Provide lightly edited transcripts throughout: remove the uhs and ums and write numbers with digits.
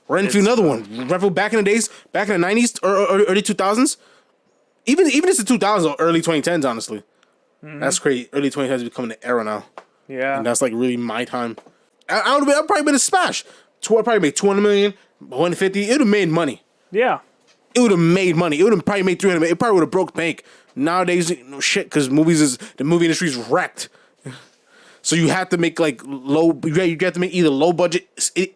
Right into another one. Right back in the days, back in the 90s or early 2000s. Even it's the 2000s or early 2010s, honestly. That's crazy. Early 2010s is becoming an era now. Yeah. And that's like really my time. I would have probably been a smash. I'd probably made 200 million, 150. It would have made money. Yeah. It would have made money. It would have probably made 300 million. It probably would have broke bank. Nowadays, no shit, because the movie industry is wrecked. So you have to make like you have to make either low budget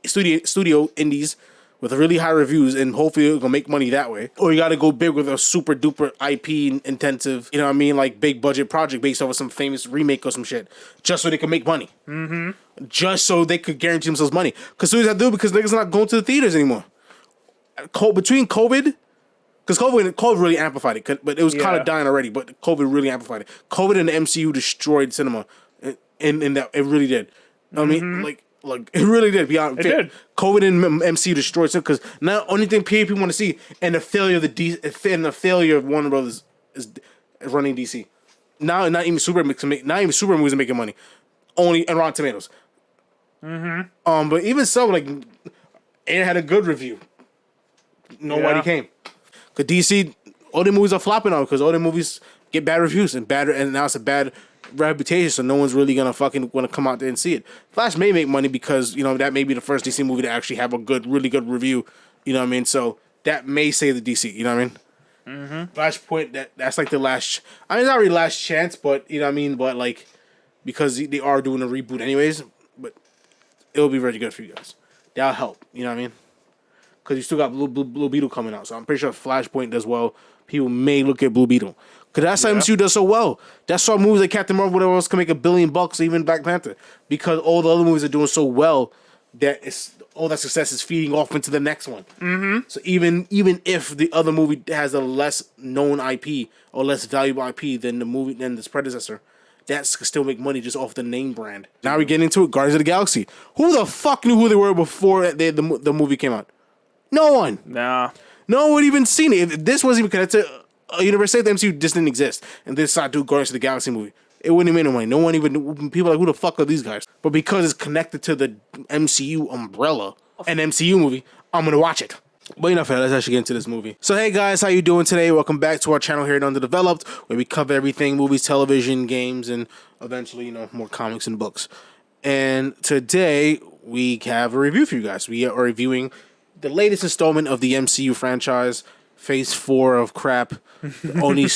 studio indies with really high reviews, and hopefully you're gonna make money that way. Or you gotta go big with a super duper IP intensive, you know what I mean, like big budget project based off of some famous remake or some shit, just so they can make money. Just so they could guarantee themselves money. Because soon as I do, because niggas not going to the theaters anymore. Between COVID, because COVID really amplified it, but it was kind of dying already. But COVID really amplified it. COVID and the MCU destroyed cinema, and that it really did. I mean, like it really did. Beyond it did. COVID and MCU destroyed it because now only thing people want to see, and the failure of Warner Brothers is running DC. Now not even super movies are making money. Only and Rotten Tomatoes. But even so, like, it had a good review. Nobody came. Cause DC, all the movies are flopping out because all the movies get bad reviews and now it's a bad reputation, so no one's really gonna fucking want to come out there and see it. Flash may make money because that may be the first DC movie to actually have a really good review. You know what I mean? So that may save the DC. You know what I mean? Flashpoint. That's like the last. I mean, it's not really last chance, but you know what I mean. But like, because they are doing a reboot anyways, but it'll be very good for you guys. That'll help. You know what I mean? Because you still got Blue Beetle coming out, so I'm pretty sure Flashpoint does well. People may look at Blue Beetle. Because that's how MCU does so well. That's why movies like Captain Marvel, whatever else, can make $1 billion, even Black Panther. Because all the other movies are doing so well that all that success is feeding off into the next one. So even if the other movie has a less known IP or less valuable IP than its predecessor, that could still make money just off the name brand. Now we get into it. Guardians of the Galaxy. Who the fuck knew who they were before the movie came out? No one. Nah. No one even seen it. If this wasn't even connected to a universe, say the MCU just didn't exist, and they decided to do Guardians of the Galaxy movie, it wouldn't have made no money. No one even knew. People are like, who the fuck are these guys? But because it's connected to the MCU umbrella, an MCU movie, I'm gonna watch it. But enough of that, let's actually get into this movie. So hey guys, how you doing today? Welcome back to our channel here at Underdeveloped, where we cover everything, movies, television, games, and eventually, more comics and books. And today, we have a review for you guys. We are reviewing the latest installment of the MCU franchise, Phase 4 of crap. The only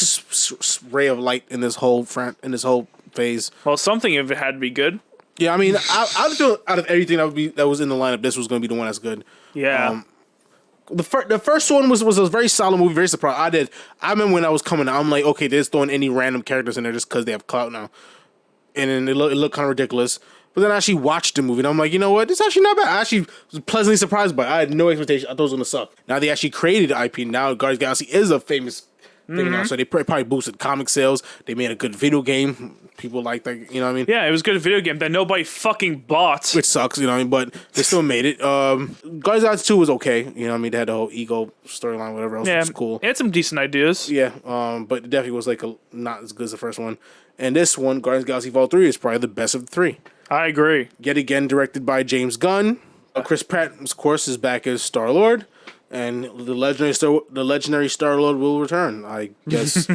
ray of light in this whole phase. Well, something if it had to be good. Yeah, I mean, I feel out of everything that was in the lineup, this was going to be the one that's good. Yeah. The first one was a very solid movie, very surprised. I remember when I was coming out, I'm like, okay, they're just throwing any random characters in there just because they have clout now. And then it looked kind of ridiculous. But then I actually watched the movie, and I'm like, you know what? This is actually not bad. I actually was pleasantly surprised by it. I had no expectation. I thought it was going to suck. Now they actually created the IP. Now Guardians of the Galaxy is a famous thing now, so they probably boosted comic sales. They made a good video game. People like that, you know what I mean? Yeah, it was a good video game that nobody fucking bought. Which sucks, you know what I mean? But they still made it. Guardians of the Galaxy 2 was okay. You know what I mean? They had the whole ego storyline, whatever else. Was cool. It had some decent ideas. Yeah, but it definitely was like not as good as the first one. And this one, Guardians of the Galaxy Vol 3, is probably the best of the three. I agree. Yet again, directed by James Gunn. Chris Pratt, of course, is back as Star-Lord. And the legendary Star-Lord will return. I guess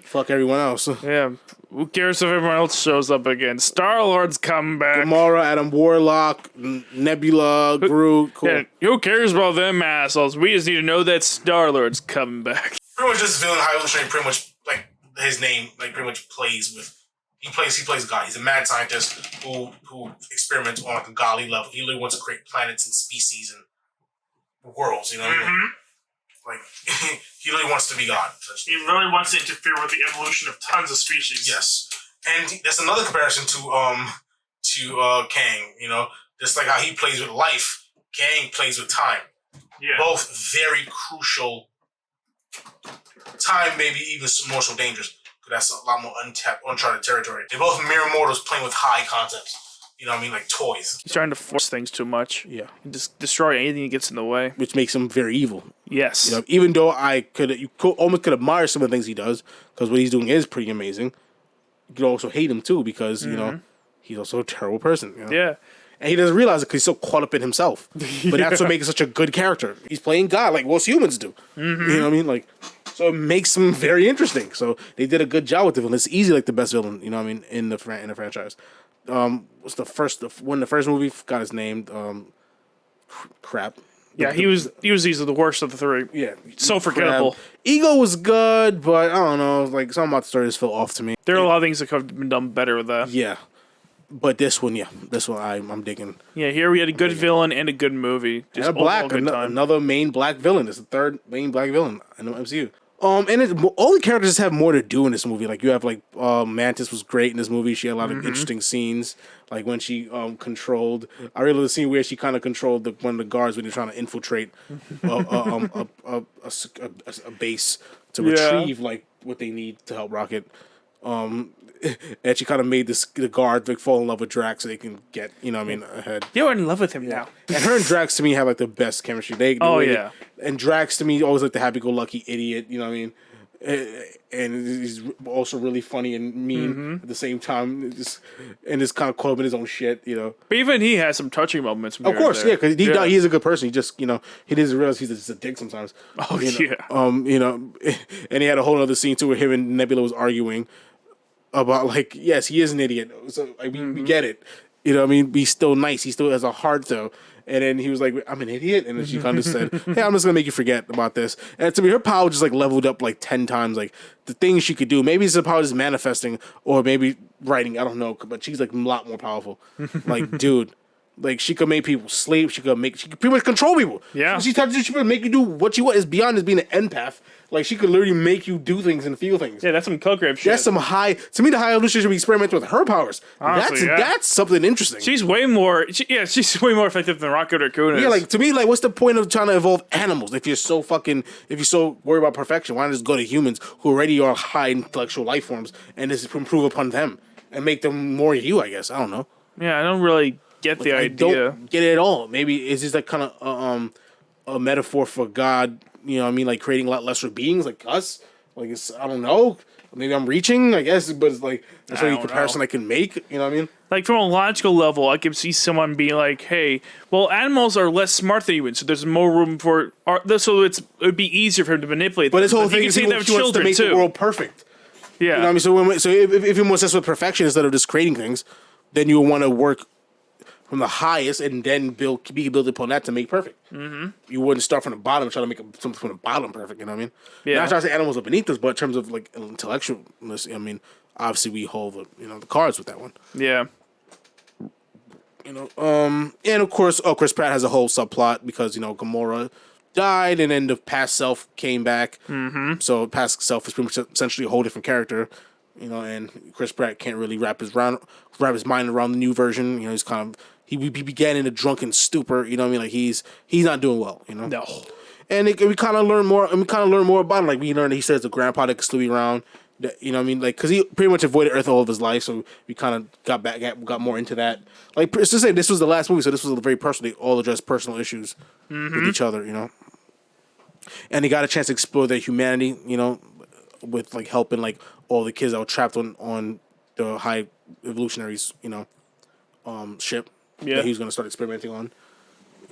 fuck everyone else. Yeah. Who cares if everyone else shows up again? Star-Lord's come back. Gamora, Adam Warlock, Nebula, Groot. Cool. Yeah, who cares about them assholes? We just need to know that Star-Lord's coming back. Pretty much this villain, High Evolutionary, pretty much, like, his name, like, pretty much plays with... He plays God. He's a mad scientist who experiments on like a godly level. He really wants to create planets and species and worlds, you know what I mean? Like, he really wants to be God. He really wants to interfere with the evolution of tons of species. Yes. And that's another comparison to Kang, just like how he plays with life, Kang plays with time. Yeah. Both very crucial. Time maybe even more so dangerous. That's a lot more uncharted territory. They're both mere mortals playing with high concepts. You know what I mean? Like toys. He's trying to force things too much. Yeah. And just destroy anything that gets in the way. Which makes him very evil. Yes. Even though you almost could admire some of the things he does, because what he's doing is pretty amazing. You could also hate him too, because, he's also a terrible person. Yeah. And he doesn't realize it because he's so caught up in himself. But that's what makes him such a good character. He's playing God like most humans do. You know what I mean? Like, so it makes him very interesting. So they did a good job with the villain. It's easy like the best villain, you know what I mean, in the franchise. What's the first movie? Forgot his name. Crap. Yeah, he was easily the worst of the three. Yeah, So forgettable. Ego was good, but I don't know. Like something about the story just felt off to me. There are a lot of things that could have been done better with that. Yeah, but this one I'm digging. Yeah, here we had a good villain and a good movie. Just And a black, good time. another main black villain. It's the third main black villain in the MCU. And all the characters have more to do in this movie. Like you have Mantis was great in this movie. She had a lot of interesting scenes. Like when she controlled, I really love the scene where she kind of controlled one of the guards when they're trying to infiltrate a base to retrieve like what they need to help Rocket. And she kind of made the guard fall in love with Drax so they can get, ahead. You're in love with him now. And her and Drax to me have like the best chemistry. And Drax to me always like the happy-go-lucky idiot. You know what I mean? And he's also really funny and mean at the same time. Just kind of caught up in his own shit. You know. But even he has some touching moments. Of course, yeah, because he is a good person. He just he doesn't realize he's just a dick sometimes. Oh yeah. And he had a whole other scene too where him and Nebula was arguing about like, yes, he is an idiot. So like, we get it. You know what I mean? But he's still nice. He still has a heart though. And then he was like, I'm an idiot. And then she kind of said, hey, I'm just going to make you forget about this. And to me, her power just like leveled up like 10 times. Like the things she could do. Maybe it's the power just manifesting or maybe writing. I don't know. But she's like a lot more powerful. Like, dude. Like she could make people sleep. She could pretty much control people. Yeah. She could make you do what you want. It's beyond just being an empath. Like she could literally make you do things and feel things. Yeah, that's some Kilgrave shit. That's some to me, the High Evolutionary should be experimenting with her powers. Honestly, that's something interesting. She's way more. She's way more effective than Rocket Raccoon is. Yeah, like to me, like what's the point of trying to evolve animals if you're so worried about perfection? Why not just go to humans who already are high intellectual life forms and just improve upon them and make them more you? I guess I don't know. Yeah, I don't really get the idea. I don't get it at all. Maybe it's just like kind of a metaphor for God. You know what I mean? Like creating a lot lesser beings like us. Like it's, I don't know. Maybe I'm reaching, I guess, but it's like that's the only comparison I can make. You know what I mean? Like from a logical level, I could see someone being like, "Hey, well, animals are less smart than humans, so there's more room for so it would be easier for him to manipulate." But his whole thing is he wants to make the world perfect. Yeah. You know what I mean? So if you're more obsessed with perfection instead of just creating things, then you want to work from the highest and then build upon that to make perfect. Mm-hmm. You wouldn't start from the bottom and try to make something from the bottom perfect. You know what I mean? Yeah. Not trying to say animals are beneath us, but in terms of like intellectualness, I mean, obviously we hold the cards with that one. Yeah. And of course, Chris Pratt has a whole subplot because Gamora died and then the past self came back. Mm-hmm. So past self is pretty much essentially a whole different character. And Chris Pratt can't really wrap his mind around the new version. He's kind of he began in a drunken stupor. You know what I mean? Like he's not doing well. No. And we kind of learn more. And we kind of learn more about him. Like we learned he says the grandpa that could still be around. You know what I mean? Like because he pretty much avoided Earth all of his life, so we kind of got more into that. Like it's to say this was the last movie, so this was very personal. They all addressed personal issues with each other. And they got a chance to explore their humanity. With like helping like all the kids that were trapped on the High Evolutionary's ship that he was gonna start experimenting on.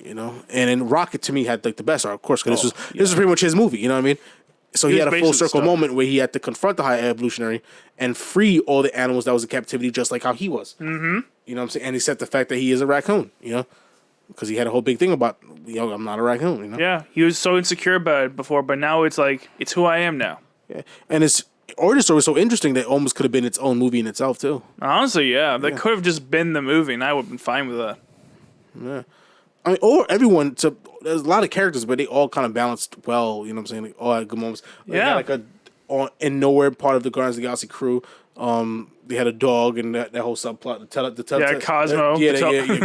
And then Rocket to me had like the best art, of course, because this was pretty much his movie. You know what I mean? So he had a full circle moment where he had to confront the High Evolutionary and free all the animals that was in captivity, just like how he was. Mm-hmm. You know what I'm saying? And he said the fact that he is a raccoon. Because he had a whole big thing about I'm not a raccoon. Yeah, he was so insecure about it before, but now it's like it's who I am now. Yeah. And its origin story was so interesting that it almost could have been its own movie in itself too. Honestly, yeah, that could have just been the movie, and I would have been fine with that. Yeah, I mean, or everyone. So there's a lot of characters, but they all kind of balanced well. You know what I'm saying? They all had good moments. Like in nowhere part of the Guardians of the Galaxy crew. They had a dog and that whole subplot. Cosmo.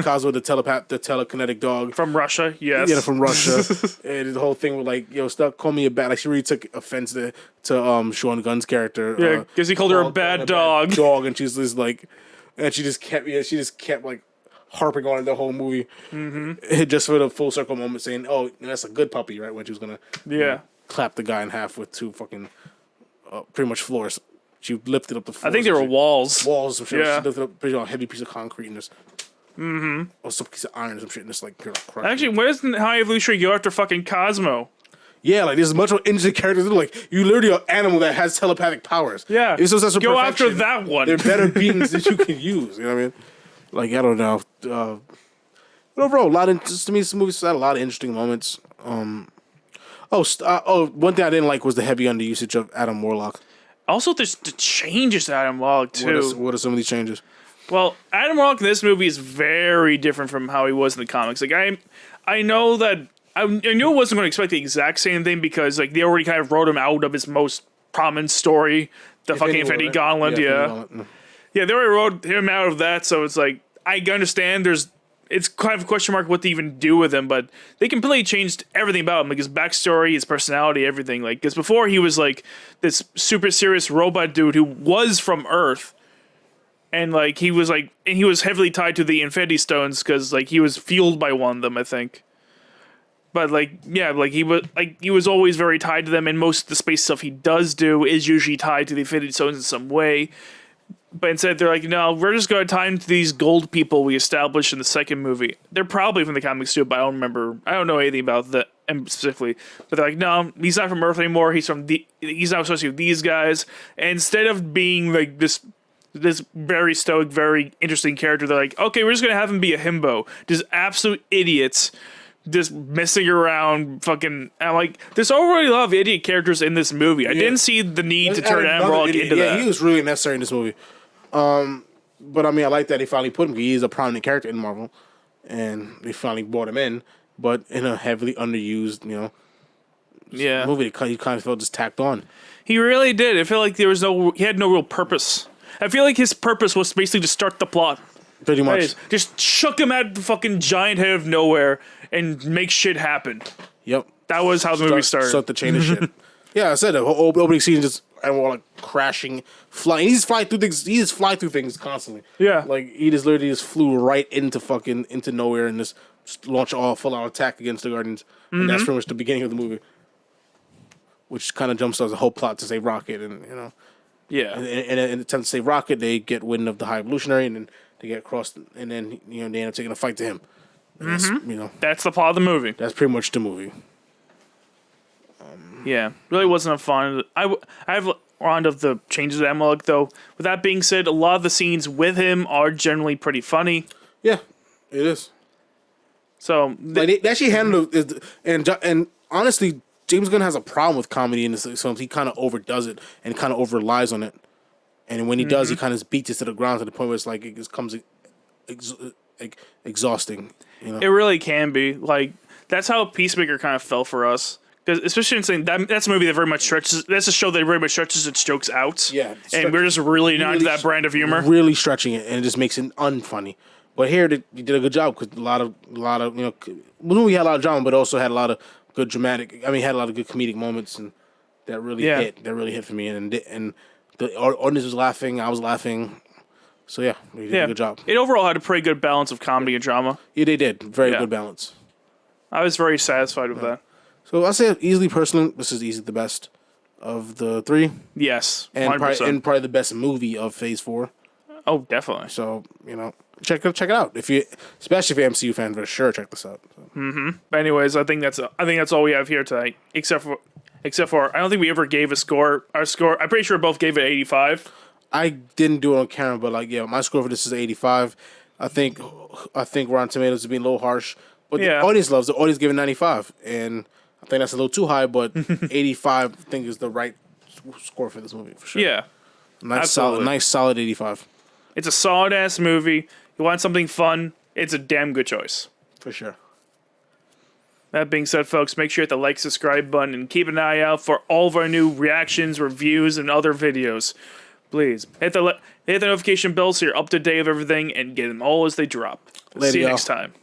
Cosmo, the telekinetic dog from Russia. Yes, yeah, from Russia. And the whole thing with like, stop calling me a bat. Like she really took offense to Sean Gunn's character. Yeah, because he called her a bad dog. And she's just like, and she just kept like harping on it the whole movie. Mm-hmm. Just for the full circle moment, saying, "Oh, that's a good puppy," right? When she was gonna clap the guy in half with two fucking pretty much floors. She lifted up the floors. I think there were walls. Walls. She lifted up a heavy piece of concrete and just or some piece of iron or some shit, and it's like crush. Actually, why doesn't High Evolutionary go after fucking Cosmo? Yeah, like there's much more interesting characters. Like you literally an animal that has telepathic powers. Yeah, it's just such go after perfection. that one. They're better beings that you can use. You know what I mean? Like I don't know. But overall, to me, this movie had a lot of interesting moments. One thing I didn't like was the heavy underusage of Adam Warlock. Also, there's the changes to Adam Warlock too. What are some of these changes? Well, Adam Warlock in this movie is very different from how he was in the comics. Like I know that I knew I wasn't going to expect the exact same thing because like they already kind of wrote him out of his most prominent story, the fucking Infinity Gauntlet. Yeah, they already wrote him out of that, so it's like I understand it's kind of a question mark what to even do with him, but they completely changed everything about him, like his backstory, his personality, everything. Like, because before he was like this super serious robot dude who was from Earth, and like he was heavily tied to the Infinity Stones because like he was fueled by one of them, I think. But like, yeah, like he was always very tied to them, and most of the space stuff he does do is usually tied to the Infinity Stones in some way. But instead, they're like, no, we're just going to tie him to these gold people we established in the second movie. They're probably from the comics too, but I don't know anything about that specifically. But they're like, no, he's not from Earth anymore. He's not associated with these guys. And instead of being like this very stoic, very interesting character, they're like, okay, we're just going to have him be a himbo. Just absolute idiots. Just messing around, fucking. I'm like, there's already a lot of idiot characters in this movie. I didn't see the need to turn Adam Warlock into that. Yeah, he was really necessary in this movie. But I mean, I like that they finally put him. He is a prominent character in Marvel, and they finally brought him in, but in a heavily underused, movie. He kind of felt just tacked on. He really did. I feel like he had no real purpose. I feel like his purpose was basically to start the plot. Pretty much. Just chuck him at the fucking giant head of nowhere and make shit happen. Yep. That was how the movie started. Start the chain of shit. Yeah, I said the whole opening scene just everyone like crashing, flying. He just fly through things. He just fly through things constantly. Yeah. Like he just literally just flew right into nowhere and just launched all full out attack against the Guardians. And that's pretty much the beginning of the movie. Which kind of jumpstarts the whole plot to save Rocket, and Yeah. And in an attempt to save Rocket, they get wind of the High Evolutionary, and then they get across, and then they end up taking a fight to him. That's the plot of the movie. That's pretty much the movie. Yeah, really wasn't a fun. I have round of the changes of Amalek though. With that being said, a lot of the scenes with him are generally pretty funny. Yeah, it is. So they actually handle it, and honestly, James Gunn has a problem with comedy in this film. He kind of overdoes it and kind of over relies on it. And when he does, he kind of beats it to the ground to the point where it's like it just comes exhausting. It really can be. Like that's how Peacemaker kind of fell for us. Because especially in saying that's a movie that very much stretches. That's a show that very much stretches its jokes out. Yeah, and we're just really not into that brand of humor. Really stretching it, and it just makes it unfunny. But here, he did a good job because a lot of the movie had a lot of drama, but also had a lot of good dramatic. I mean, had a lot of good comedic moments, and that really hit. That really hit for me, and the audience was laughing. I was laughing. So yeah, they did a good job. It overall had a pretty good balance of comedy and drama. Yeah, they did. Very good balance. I was very satisfied with that. So I say easily, personally, this is easily the best of the three. Yes, 100%. And probably the best movie of Phase 4. Oh, definitely. So check it out especially if you're an MCU fan, for sure check this out. So. But anyways, I think that's all we have here tonight. Except for I don't think we ever gave a score. Our score, I'm pretty sure we both gave it 85. I didn't do it on camera, but my score for this is 85. I think Rotten Tomatoes is being a little harsh, but the audience loves it. The audience gave it 95, and I think that's a little too high, but 85 I think is the right score for this movie for sure. Yeah, nice solid 85. It's a solid ass movie. You want something fun? It's a damn good choice for sure. That being said, folks, make sure you hit the like, subscribe button, and keep an eye out for all of our new reactions, reviews, and other videos. Please hit the notification bell so you're up to date with everything and get them all as they drop. See you next time.